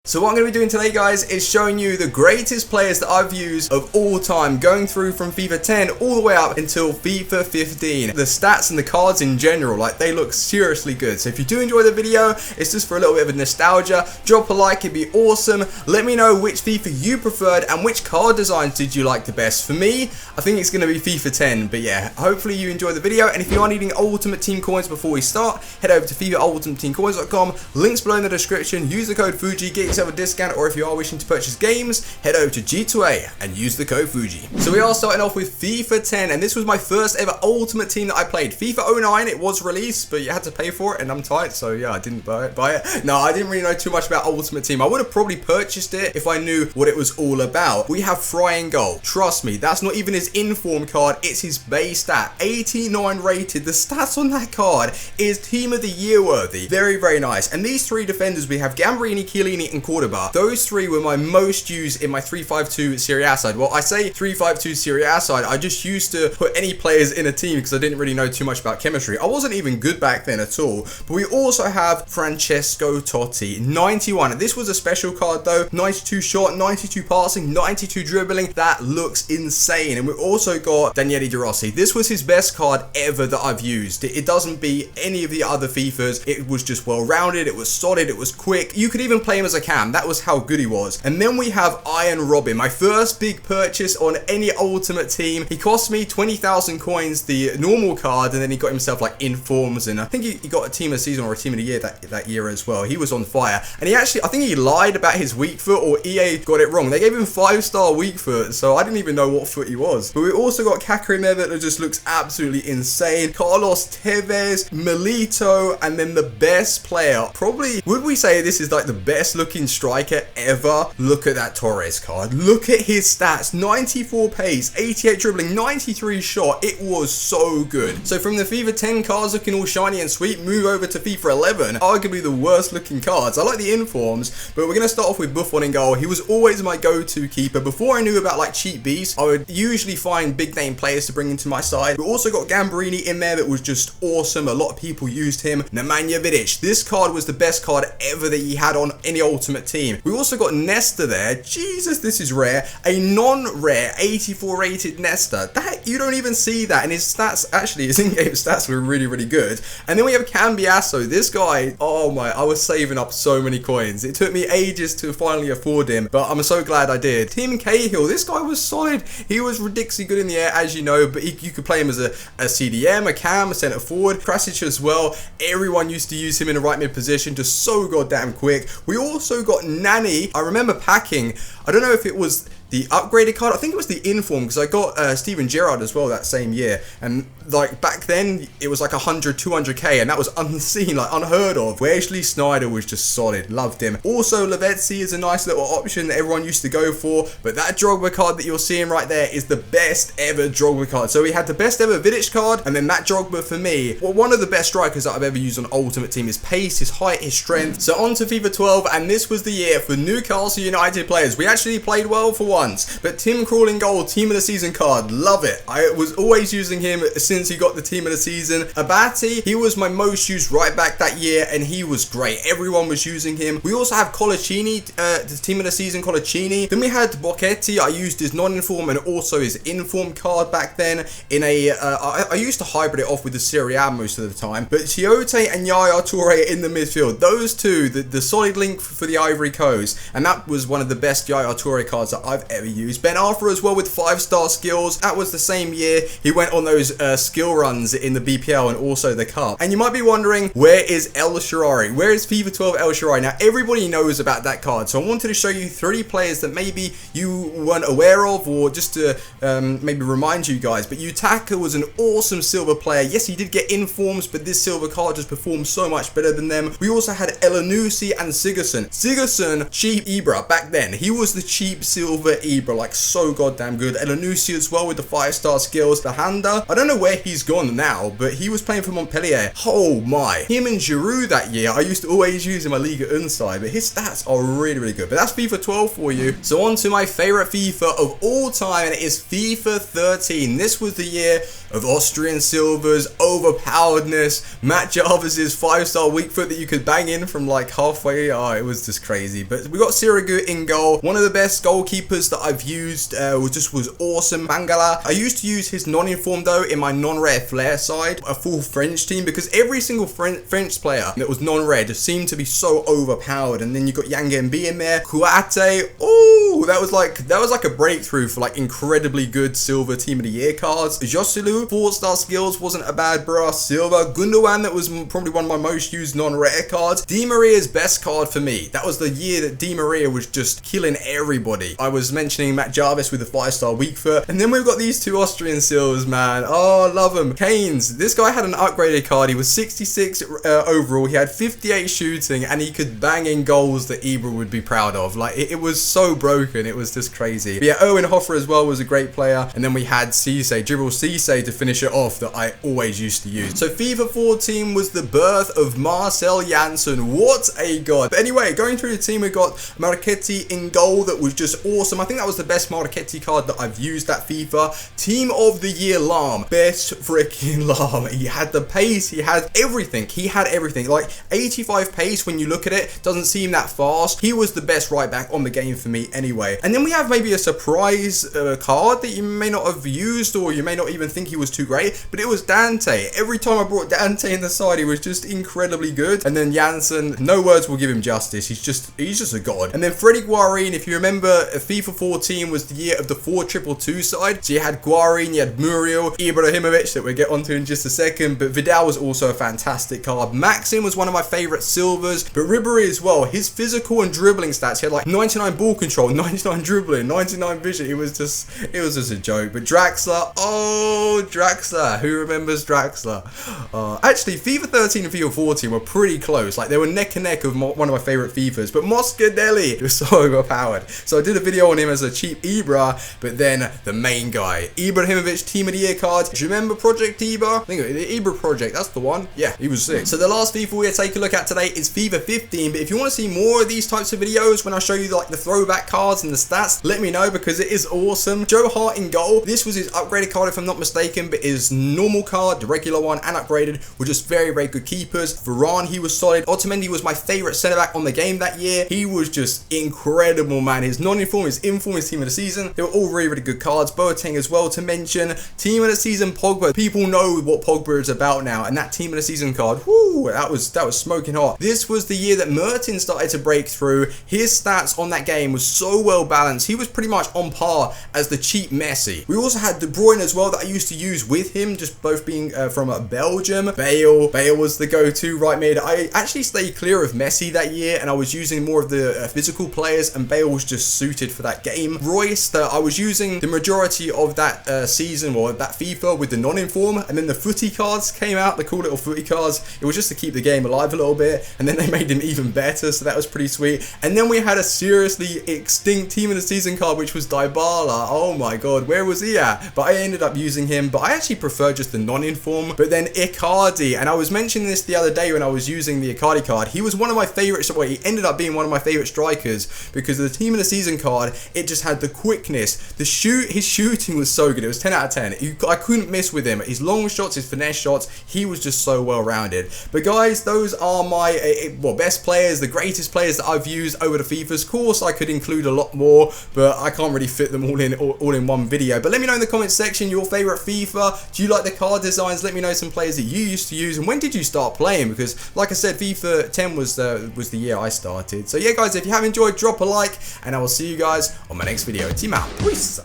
So what I'm going to be doing today, guys, is showing you the greatest players that I've used of all time, going through from FIFA 10 all the way up until FIFA 15. The stats and the cards in general, like, they look seriously good. So if you do enjoy the video, it's just for a little bit of nostalgia. Drop a like, it'd be awesome. Let me know which FIFA you preferred and which card designs did you like the best. For me, I think it's going to be FIFA 10, but yeah, hopefully you enjoy the video. And if you are needing Ultimate Team coins before we start, head over to FIFAUltimateTeamCoins.com, links below in the description. Use the code Fuji, get yourself a discount, or if you are wishing to purchase games, head over to G2A and use the code Fuji. So we are starting off with FIFA 10, and this was my first ever Ultimate Team that I played. FIFA 09, it was released, but you had to pay for it, and I'm tight, so yeah, I didn't buy it. No, I didn't really know too much about Ultimate Team. I would have probably purchased it if I knew what it was all about. We have Fry in goal. Trust me, that's not even his inform card, it's his base stat. 89 rated. The stats on that card is Team of the Year worthy. Very, very nice. And these three defenders, we have Gambrini, Chiellini, and Cordoba. Those three were my most used in my 3-5-2 Serie A side. Well, I say 3-5-2 Serie A side, I just used to put any players in a team because I didn't really know too much about chemistry. I wasn't even good back then at all. But we also have Francesco Totti, 91. This was a special card though. 92 shot, 92 passing, 92 dribbling. That looks insane. And we've also got Daniele De Rossi. This was his best card ever that I've used. It doesn't beat any of the other FIFAs. It was just well-rounded, it was solid, it was quick. You could even play him as a cam. That was how good he was. And then we have Iron Robin, my first big purchase on any Ultimate Team. He cost me 20,000 coins, the normal card, and then he got himself like informs, and I think he got a Team of the Season or a Team of the Year that year as well. He was on fire. And he actually, I think he lied about his weak foot, or EA got it wrong. They gave him 5-star weak foot, so I didn't even know what foot he was. But we also got Kaká that just looks absolutely insane. Carlos Tevez, Milito, and then the best player, probably, would we say this is like the best looking striker ever? Look at that Torres card. Look at his stats. 94 pace, 88 dribbling, 93 shot. It was so good. So from the FIFA 10 cards looking all shiny and sweet, move over to FIFA 11, arguably the worst looking cards. I like the informs, but we're going to start off with Buffon in goal. He was always my go-to keeper. Before I knew about like cheap beasts, I would usually find big name players to bring into my side. We also got Gambrini in there that was just awesome. A lot of people used him. Nemanja Vidic. This card was the best card ever that he had on any Ultimate Team. We also got Nesta there. Jesus, this is rare. A non-rare 84 rated Nesta. That, you don't even see that. And his stats, actually, his in-game stats were really, really good. And then we have Cambiasso. This guy, oh my, I was saving up so many coins. It took me ages to finally afford him, but I'm so glad I did. Tim Cahill, this guy was solid. He was ridiculously good in the air, as you know, but you could play him as a CDM, a cam, a centre forward. Krasic as well. Everyone used to use him in a right mid position, just so goddamn quick. We also got Nanny. I remember packing, I don't know if it was the upgraded card, I think it was the inform, because I got Steven Gerrard as well that same year, and like back then it was like 100, 200k, and that was unseen, like unheard of. Wesley Sneijder was just solid, loved him. Also Lavezzi is a nice little option that everyone used to go for, but that Drogba card that you're seeing right there is the best ever Drogba card. So we had the best ever Vidic card, and then that Drogba for me, well, one of the best strikers that I've ever used on Ultimate Team. His pace, his height, his strength. So on to FIFA 12, and this was the year for Newcastle United players. We actually played well for once, but Tim Krul in goal, Team of the Season card, love it. I was always using him since he got the Team of the Season. Beattie, he was my most used right back that year, and he was great. Everyone was using him. We also have Colaccini, the Team of the Season Colaccini. Then we had Bocchetti. I used his non-inform and also his inform card back then in a, I used to hybrid it off with the Serie A most of the time, but Tiote and Yaya Toure in the midfield, those two, the solid link for the Ivory Coast, and that was one of the best Yaya Toure cards that I've ever used. Ben Arthur as well with 5-star skills. That was the same year he went on those skill runs in the BPL and also the Cup. And you might be wondering, where is El Shaarawy? Where is FIFA 12 El Shaarawy? Now, everybody knows about that card, so I wanted to show you 3 players that maybe you weren't aware of, or just to maybe remind you guys. But Utaka was an awesome silver player. Yes, he did get informs, but this silver card just performed so much better than them. We also had Elanusi and Sigurdsson. Sigurdsson, cheap Ibra back then. He was the cheap silver Ibra, like so goddamn good. Elanusi as well with the 5-star skills. The Handa, I don't know where he's gone now, but he was playing for Montpellier. Oh my. Him and Giroud that year, I used to always use in my Liga 1 side, but his stats are really, really good. But that's FIFA 12 for you. So on to my favorite FIFA of all time, and it is FIFA 13. This was the year of Austrian silvers, overpoweredness, Matt Jarvis's 5-star weak foot that you could bang in from like halfway. Oh, it was just crazy. But we got Sirigu in goal. One of the best goalkeepers that I've used was awesome. Mangala. I used to use his non-informed though in my non-rare flair side, a full French team, because every single French player that was non-red seemed to be so overpowered. And then you got Yangembe in there, Kuate. Oh, that was like a breakthrough for like incredibly good silver team of the year cards. Joselu, 4-star skills, wasn't a bad bra. Silver. Gundogan, that was probably one of my most used non-rare cards. Di Maria's best card for me. That was the year that Di Maria was just killing everybody. I was mentioning Matt Jarvis with a 5-star weak foot. And then we've got these two Austrian silvers, man. Oh, I love them. Kane's. This guy had an upgraded card. He was 66 overall. He had 58 shooting and he could bang in goals that Ibra would be proud of. Like, it was so broken. It was just crazy. But yeah, Owen Hoffer as well was a great player. And then we had Cisse, Dribble Cisse to finish it off, that I always used to use. So FIFA 14 was the birth of Marcel Janssen. What a god. But anyway, going through the team, we got Marchetti in goal. That was just awesome. I think that was the best Marchetti card that I've used at FIFA. Team of the year, Lahm. Best freaking Lahm. He had the pace. He had everything. He had everything. Like 85 pace, when you look at it, doesn't seem that fast. He was the best right back on the game for me anyway. And then we have maybe a surprise card that you may not have used, or you may not even think he was too great, but it was Dante. Every time I brought Dante in the side, he was just incredibly good. And then Janssen, no words will give him justice. He's just a god. And then Freddie Guarin, if you remember, FIFA 14 was the year of the 4-2-2 side. So you had Guarin, you had Muriel, Ibrahimovic, that we'll get onto in just a second, but Vidal was also a fantastic card. Maxim was one of my favorite silvers, but Ribéry as well. His physical and dribbling stats, he had like 99 ball control, 99 dribbling, 99 vision. It was just a joke. But Draxler, oh, Draxler, who remembers Draxler? Actually, FIFA 13 and FIFA 14 were pretty close. Like, they were neck and neck of one of my favorite FIFAs, but Moscadelli was so overpowered. So I did a video on him as a cheap Ibra, but then the main guy, Ibrahimovic, team of the year card. Do you remember Project Ibra? I think the Ibra project, that's the one. Yeah, he was sick. So the last FIFA we're take a look at today is FIFA 15, but if you want to see more of these types of videos when I show you like the throwback cards and the stats, let me know, because it is awesome. Joe Hart in goal. This was his upgraded card if I'm not mistaken, but his normal card, the regular one and upgraded, were just very, very good keepers. Varane, he was solid. Otamendi was my favorite centre back on the game that year. He was just incredible, man. His non-inform, his inform, his team of the season, they were all really, really good cards. Boateng as well to mention. Team of the season, Pogba. People know what Pogba is about now, and that team of the season card, whoo, that was smoking hot. This was the year that Mertens started to break through. His stats on that game was so well balanced. He was pretty much on par as the cheap Messi. We also had De Bruyne as well that I used to use with him, just both being from Belgium. Bale was the go-to right mid. I actually stayed clear of Messi that year, and I was using more of the physical players, and Bale was just suited for that game. Royce, I was using the majority of that season, or that FIFA, with the non-inform, and then the footy cards came out, the cool little footy cards. It was just to keep the game alive a little bit, and then they made him even better, so that was pretty sweet. And then we had a seriously extinct team of the season card, which was Dybala. Oh my god, where was he at? But I ended up using him, but I actually prefer just the non-inform. But then Icardi, and I was mentioning this the other day when I was using the Icardi card, he was one of my favorites. Well, he ended up being one of my favorite strikers, because of the team of the season card. It just had the quickness, his shooting was so good. It was 10 out of 10. I couldn't miss with him. His long shots, his finesse shots, he was just so well rounded. But guys, those are my best players, the greatest players that I've used over the FIFAs. Of course, I could include a lot more, but I can't really fit them all in one video. But let me know in the comments section your favorite FIFA. Do you like the card designs? Let me know some players that you used to use, and when did you start playing? Because like I said, FIFA 10 was the year I started. So yeah guys, if you have enjoyed, drop a like, and I will see you guys on my next video. Team out. Peace.